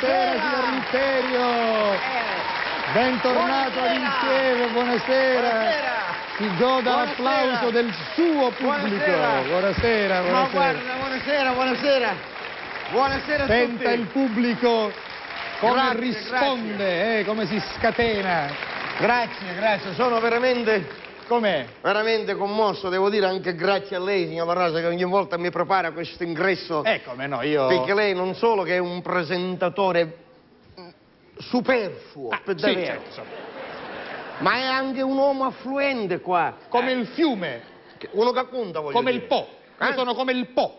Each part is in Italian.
Buonasera, signor Litterio! Bentornato ad Insieme, buonasera! Si goda l'applauso del suo pubblico! Buonasera, Ma guarda, buonasera! Buonasera a tutti! Senta il pubblico come Grazie, risponde, come si scatena! Grazie, sono veramente... Com'è? Veramente commosso, devo dire anche grazie a lei, signor La Rosa, che ogni volta mi prepara questo ingresso. Come no, io... Perché lei non solo che è un presentatore superfluo, per sì, davvero, certo. ma è anche un uomo affluente qua. Come il fiume. Uno che conta, voglio Come dire. il Po. Io sono come il Po.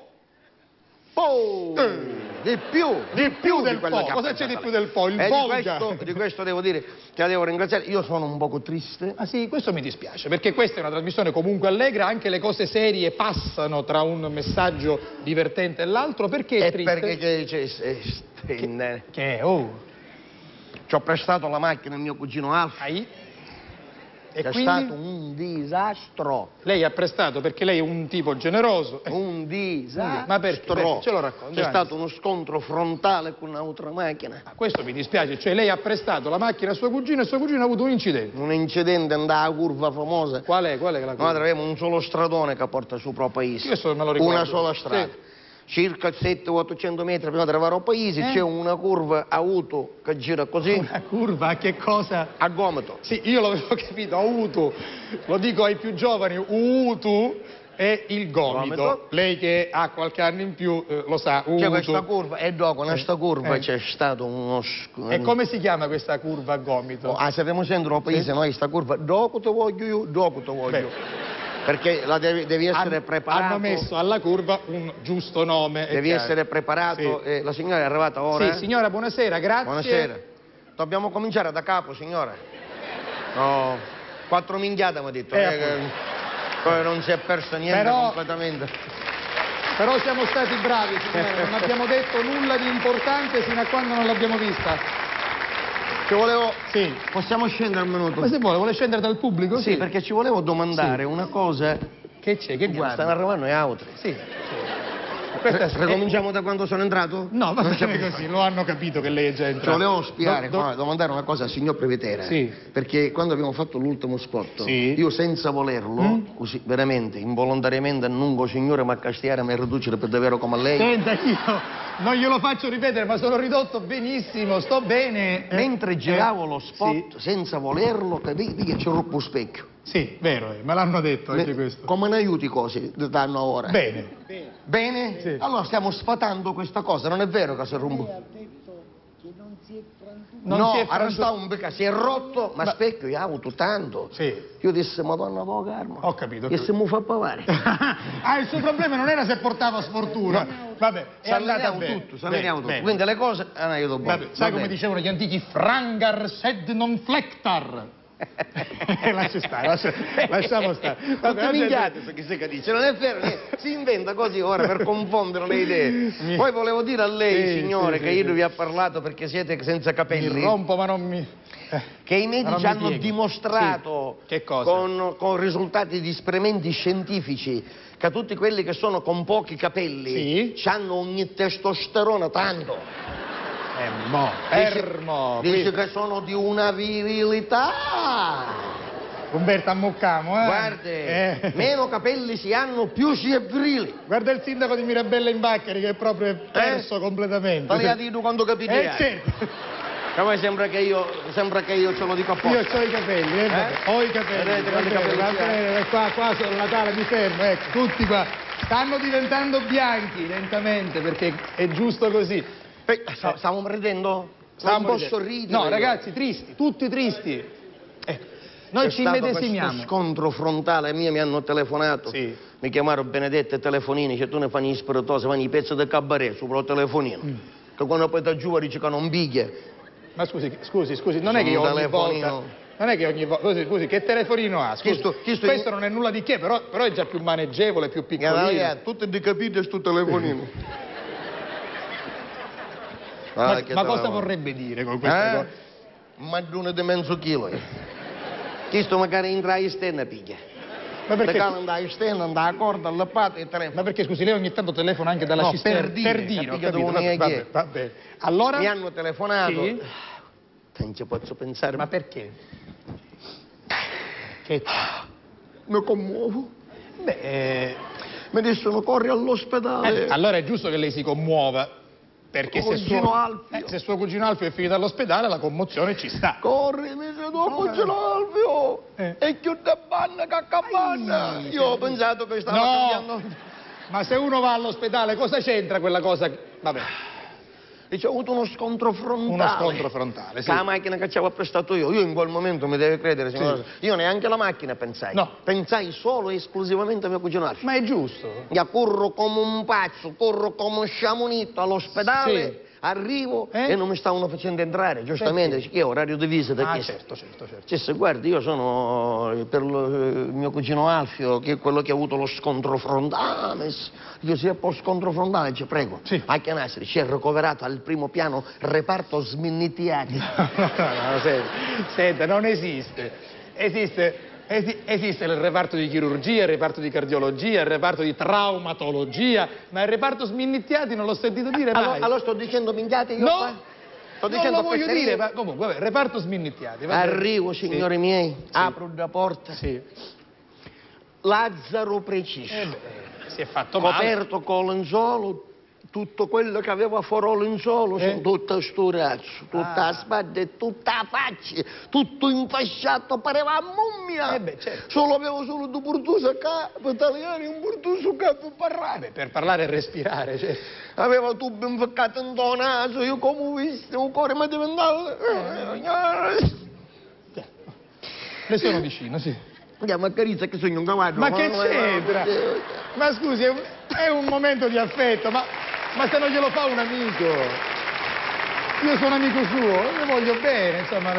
Di più del quello Po. che ha Cosa c'è di pensato più lei. del Po? Il E Volga. di questo devo dire che la devo ringraziare. Io sono un poco triste. Ah sì, questo mi dispiace, perché questa è una trasmissione comunque allegra, anche le cose serie passano tra un messaggio divertente e l'altro, perché è triste? Perché Che è? Oh. ci ho prestato la macchina al mio cugino Alf. E È quindi? stato un disastro. Lei ha prestato perché lei è un tipo generoso. Un disastro. Ma perché? Ce lo racconti? C'è stato uno scontro frontale con un'altra macchina. Questo mi dispiace, cioè lei ha prestato la macchina a suo cugino e suo cugino ha avuto un incidente. Un incidente andava a curva famosa. Qual è la curva? Noi abbiamo un solo stradone che porta sul proprio paese. Questo me lo ricordo. Una sola strada. Sì. Circa 700-800 metri prima di arrivare al paese c'è una curva auto che gira così. Una curva a che cosa? A gomito. Sì, io l'avevo capito, Utu, lo dico ai più giovani, Utu è il gomito. Lei che ha qualche anno in più lo sa, Utu. C'è questa curva e dopo in questa curva c'è stato uno... E come si chiama questa curva a gomito? Se abbiamo sempre al paese noi questa curva, dopo te voglio io, dopo te voglio. Beh. Perché devi essere preparato. Hanno messo alla curva un giusto nome. Devi essere preparato. Sì. La signora è arrivata ora? Sì, signora, buonasera, grazie. Buonasera. Dobbiamo cominciare da capo, signora. No, 4 minchiate mi ha detto. Poi non si è perso niente completamente. Però siamo stati bravi, signora, non abbiamo detto nulla di importante fino a quando non l'abbiamo vista. Ci volevo... Sì. Possiamo scendere un minuto? Ma se vuole scendere dal pubblico? Sì, perché ci volevo domandare una cosa. Che c'è? Che guarda? Stanno arrivando le auto. Sì. Ricominciamo da quando sono entrato? No, ma non è così, lo hanno capito che lei è già entrato. Ci volevo spiegare, domandare una cosa al signor Previtera. Sì. Perché quando abbiamo fatto l'ultimo spot, sì, io senza volerlo, così veramente, involontariamente, annunco signore ma castiare mi riducere per davvero come lei. Senta, io non glielo faccio ripetere, ma sono ridotto benissimo, sto bene. Mentre giravo lo spot, senza volerlo, capiti che ci ruppo specchio. Sì, vero, me l'hanno detto anche questo. Come ne aiuti cose danno ora? Bene. Bene? Sì. Allora stiamo sfatando questa cosa, non è vero che si rompe? Lei ha detto che non si è frantumato. Non si è arrestavo un becca, si è rotto, ma specchio, io ho avuto tanto. Sì. Io dissi, madonna, poco calma. Ho capito. Che se mi fa pavare. Il suo problema non era se portava sfortuna. Vabbè, è andata bene. Tutto, tutto. Quindi le cose hanno aiutato buono. Vabbè, sai come dicevano gli antichi? Frangar sed non flectar. Lasciamo stare. Tutti minchiate su chi si dice, non è vero, si inventa così ora per confondere le idee. Poi volevo dire a lei, signore, che io vi ho parlato perché siete senza capelli. Mi rompo ma non mi... Che i medici hanno dimostrato che cosa? Con risultati di esperimenti scientifici che tutti quelli che sono con pochi capelli hanno ogni testosterone tanto. Dice che sono di una virilità. Umberto ammuccamo, Guarda, meno capelli si hanno, più si è virili. Guarda il sindaco di Mirabella in Baccheri che è proprio perso completamente. Ma lei ha detto quando capite? Certo. Ma poi sembra che io ce lo dico apposta. Io ho i capelli, ho i capelli. Vedete, qua sul Natale mi fermo, ecco, tutti qua. Stanno diventando bianchi lentamente perché è giusto così. Stiamo ridendo? Un po' sorridere. No, ragazzi, tristi, tutti tristi. Noi ci immedesimiamo. Questo scontro frontale mi hanno telefonato. Sì. Mi chiamarono Benedetto e telefonini, cioè tu ne fai spiritosi, fai i pezzi di cabaret sopra il telefonino. Che quando poi da giù dice che non biglia. Ma scusi, non è che io ogni volta... Non è che ogni volta... Scusi, che telefonino ha? Scusi, questo non è nulla di che, però è già più maneggevole, più piccolino. Tutti di capite sto telefonino. Ma cosa vorrebbe dire con questa cosa? Ma di 1 di mezzo chilo. Questo magari entra in esterna piglia. Ma perché? Le cale andare a stella, andare a corda, alla pata e telefono. Ma perché, scusi, lei ogni tanto telefona anche dalla No, cisterna? per dire, ho capito, capito, non è vabbè, che- vabbè. Allora? Mi hanno telefonato. Sì? Non ci posso pensare. Ma perché? Che... Mi commuovo. Beh, Mi dissero corri all'ospedale. allora è giusto che lei si commuova. Perché se Cugino Alfio. se suo cugino Alfio è finito all'ospedale, la commozione ci sta. Corri, mi dice tuo cugino Alfio. E chiude banna che capanna. Io ho pensato che stava cambiando. Ma se uno va all'ospedale, cosa c'entra quella cosa? Vabbè, Dice, ho avuto uno scontro frontale. uno scontro frontale, sì. La macchina che ci avevo prestato io in quel momento mi deve credere, signora. Sì. Io neanche la macchina pensai. No. Pensai solo e esclusivamente a mio cugino Alfio. Ma è giusto. Io corro come un pazzo, corro come un sciamonito all'ospedale, Sì. arrivo e non mi stavano facendo entrare, giustamente, Perché? che è orario di visita. Ah, che- certo. Disse, guardi, io sono per mio cugino Alfio, che è quello che ha avuto lo scontro frontale. Io si è posto scontro frontale, dice, prego, Sì. a Chianassi, ci è ricoverato al primo piano reparto sminnitiati. No, senta, non esiste. Esiste il reparto di chirurgia, il reparto di cardiologia, il reparto di traumatologia, ma il reparto sminnittiati non l'ho sentito dire mai. Allora sto dicendo minchiate io No, qua? Sto non dicendo lo voglio fesserie? dire, ma comunque, vabbè, reparto sminnittiati. va bene. Arrivo, signori miei, Sì. apro la porta. Sì. Lazzaro preciso. Si è fatto male. Coperto con lenzuolo, tutto quello che aveva fuori lenzuolo, sono tutto sturazzo, tutta la spada e tutta la faccia, tutto infasciato, pareva una mummia. Certo. Solo avevo solo due portuse qua, per italiani, un portuso qua per parlare. Per parlare e respirare, cioè. Aveva tubo inficcato in tuo naso, io come ho visto, un cuore mi diventava... Le sono vicino, sì. Andiamo a Carizia che sogno un cavallo. Ma che c'entra? Ma scusi, è un momento di affetto, ma se non glielo fa un amico? Io sono amico suo, le voglio bene, insomma,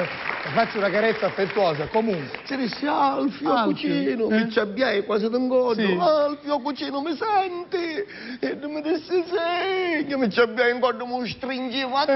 faccio una carezza affettuosa, comunque. Si disse, Alfio, Alfio, cucino, mi ci abbiai quasi d'ingodo. Sì. Alfio, cucino, mi senti? E mi disse, sì, che mi ci abbiai in godo, mi stringi, forte.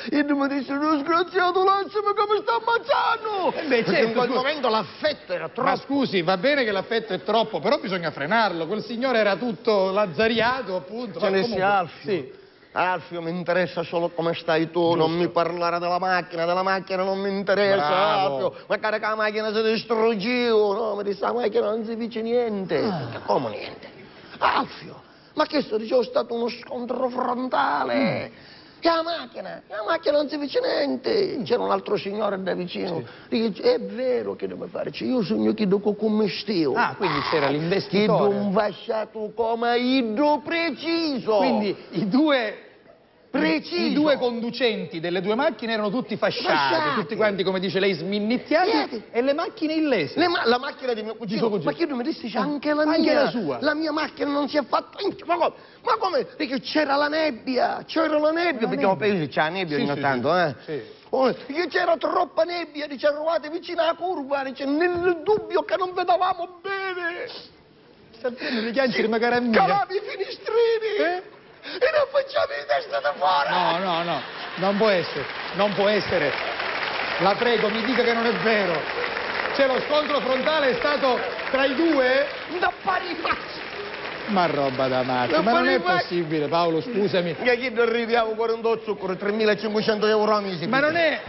E mi disse, lo sgraziato, lasciami che mi sta ammazzando. Beh, Perché certo, in quel scusi. momento l'affetto era troppo. Ma scusi, va bene che l'affetto è troppo, però bisogna frenarlo. Quel signore era tutto lazzariato, appunto. Ce ma ne comunque- sia Alfio. Sì. Alfio, mi interessa solo come stai tu, non mi parlare della macchina non mi interessa, Bravo. Alfio. Magari che la macchina si distruggiva, no, mi disse la macchina non si dice niente. Come niente? Alfio, ma che sto dicendo, è stato uno scontro frontale. Che la macchina non si dice niente. C'era un altro signore da vicino, dice, è vero che devo fare, io sogno che dopo come stio. Ah, quindi c'era Che l'investitore. non fasciato come idro preciso. Quindi i due Preciso. conducenti delle due macchine erano tutti fasciati, Fasciati. tutti quanti, come dice lei, sminnittiati, Sì. e le macchine illese. La macchina di mio cugino, suo cugino. ma che tu mi dici c'è anche la Anche mia, la sua. La mia macchina non si è fatta, ma come? Perché c'era la nebbia, perché ho pensato c'è la nebbia Sì, ogni sì, tanto, sì. Perché c'era troppa nebbia, ci eravate vicino alla curva, nel dubbio che non vedevamo bene. Sta prendendo i chianci di magari amica. Calavi i finestrini e non facciamo di testa da fuori. No, non può essere. La prego, mi dica che non è vero. Cioè, lo scontro frontale è stato tra i due? Da pari faccia. Ma roba da matti, Ma ma non è quale possibile, Paolo, scusami. Che chi arriviamo 48 zucchero, 3.500 euro a mese. Ma non è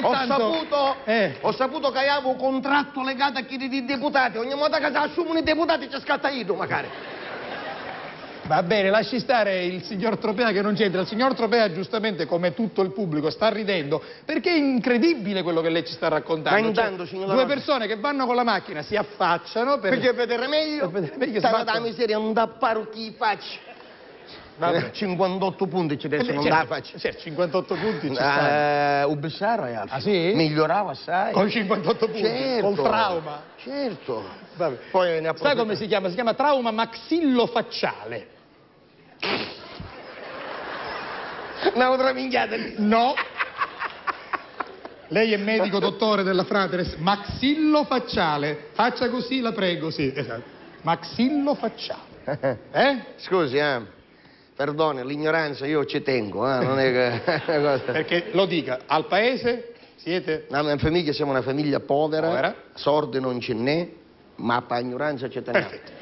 tanto... Ho saputo che avevo un contratto legato a chi di deputati. Ogni volta che si assumono i deputati ci scatta io, magari. Va bene, lasci stare il signor Tropea che non c'entra. Il signor Tropea, giustamente, come tutto il pubblico, sta ridendo perché è incredibile quello che lei ci sta raccontando. Ma intanto, signor due Davanti, persone che vanno con la macchina si affacciano perché vedere meglio, per vedere meglio stava sbattono. da miseria, non da paro chi faccia. Vabbè. 58 punti ci adesso non da faccia. Certo, 58 punti ci stanno. Ubissaro è altro. Ah, sì? Migliorava assai. Con 58 punti, Certo. col trauma. Certo. Vabbè. Poi ne Sai approfitto. come si chiama? Si chiama trauma maxillofacciale. Un'altra minchiata lì. No. Lei è medico dottore della Frateres. Maxillofacciale. Faccia così, la prego, sì. Esatto. Maxillofacciale. Scusi, perdoni, l'ignoranza io ci tengo, non è che... Perché lo dica, al paese Siete? La mia famiglia siamo una famiglia povera, Povera. sordi non ce n'è, ma per ignoranza ci teniamo. Perfetto.